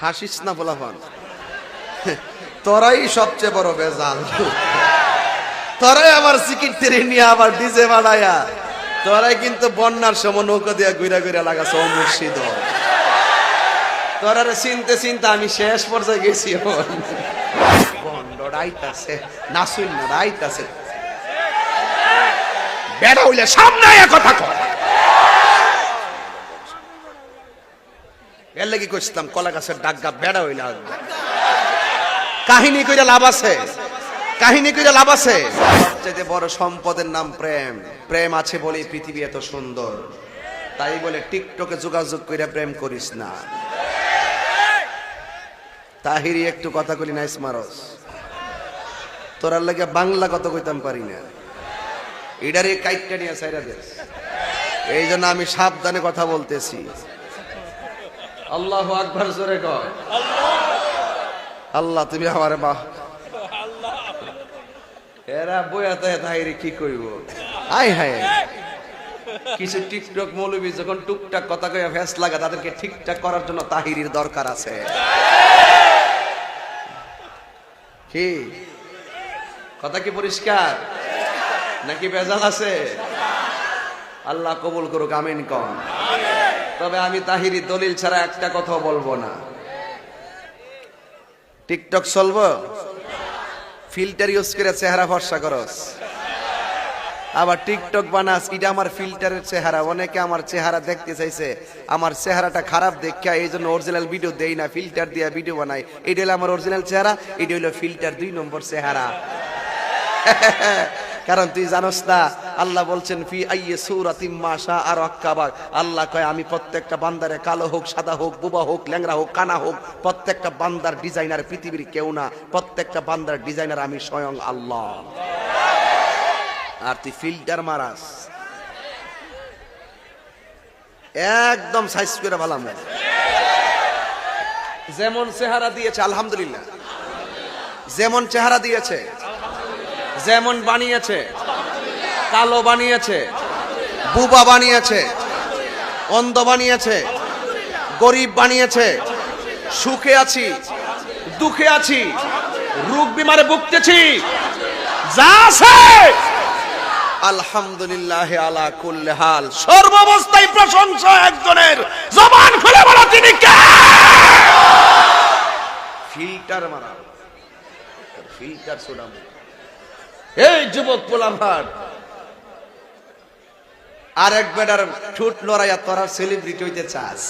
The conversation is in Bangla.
হাসিস না বলাফান, তোরাই সবচেয়ে বড় বেজাল। তোরাই আবার সিকিট তেরে নিয়ে আবার ডিজে বানায়া, তোরাই কিন্তু বন্যার সময় নৌকা দিয়া ঘুরা ঘুরা লাগাছ ও মুর্শিদ। তোরারে চিনতে চিনতে আমি শেষ পর্যায়ে গেছি। রাইতাছে নাসুন না, রাইতাছে বেড়া হইলে সামনে কথা কয়। এর লাগি কইছিলাম কলা গাছের ডাগা বেড়া হইলে কাহিনী কইরা লাভ আছে, কাহিনী কইরা লাভ আছে। সবচেয়ে বড় সম্পদের নাম প্রেম। প্রেম আছে বলে পৃথিবী এত সুন্দর। তাই বলে টিকটকে যোগাযোগ কইরা প্রেম করিস না। তাহিরি একটু কথা কইলি নাইস মারস, তোরার লাগে বাংলা কথা কইতাম পারি না। এটারে কাইটটা নিয়ে সাইরা দেশ। এই জন্য আমি সাবধানে কথা বলতেছি। আল্লাহু আকবার জোরে কয়। আল্লাহ তুমি আমারে বাহ। এরা বয়াতে তাহিরি কি কইব? আয় হায়, কিছু টিকটক মৌলবী যখন টুকটাক কথা কইয়া ফেস লাগা, তাদেরকে ঠিকঠাক করার জন্য তাহিরির দরকার আছে। কি কথা কি পরিষ্কার নাকি বেজাল আছে? আল্লাহ কবুল করুক, আমিন কন। তবে আমি তাহিরি দলিল ছাড়া একটা কথা বলবো না। টিকটক চলবো, ফিল্টার ইউজ করে চেহারা ফর্সা করস, আবার টিকটক বানাস, এটা আমার ফিল্টারের চেহারা। অনেকে আমার চেহারা দেখতে চাইছে, আমার চেহারাটা খারাপ দেখা এই জন্য অরিজিনাল ভিডিও দেই না, ফিল্টার দিয়ে ভিডিও বানাই। এটা হলো আমার অরিজিনাল চেহারা, এটা হলো ফিল্টার 2 নম্বর চেহারা। কারণ তুই জানোস না, আল্লাহ বলছেন ফি আইয়ি সূরাতিম মা শাআ রাক্কাবা। আল্লাহ কয় আমি প্রত্যেকটা বান্দারে, কালো হোক, সাদা হোক, বুবা হোক, ল্যাংড়া হোক, কানা হোক, প্রত্যেকটা বান্দার ডিজাইনার পৃথিবীর কেউ না, প্রত্যেকটা বান্দার ডিজাইনার আমি স্বয়ং আল্লাহ। আর তুই ফিল্টার মারাস, একদম সাইজ করে ভালাম। যেমন চেহারা দিয়েছে আলহামদুলিল্লাহ, যেমন চেহারা দিয়েছে, যেমন বানিয়েছে, কালো বানিয়েছে, বুবা বানিয়েছে, অন্ধ বানিয়েছে, গরিব বানিয়েছে, সুখে আছি, দুঃখে আছি, রোগ বিমারে ভুগতেছি, যা আছে আলহামদুলিল্লাহ আলা কুল্লি হাল। সর্বাবস্থায় প্রশংসা একজনের, জবান খুলে বলো তিনি কে? ফিল্টার মারা, ফিল্টার সুডাম। এই যুবক পোলাভাট, আরেক বেটার ঠোঁট লড়াইয়া তোরা সেলিব্রিটি হইতে চাস?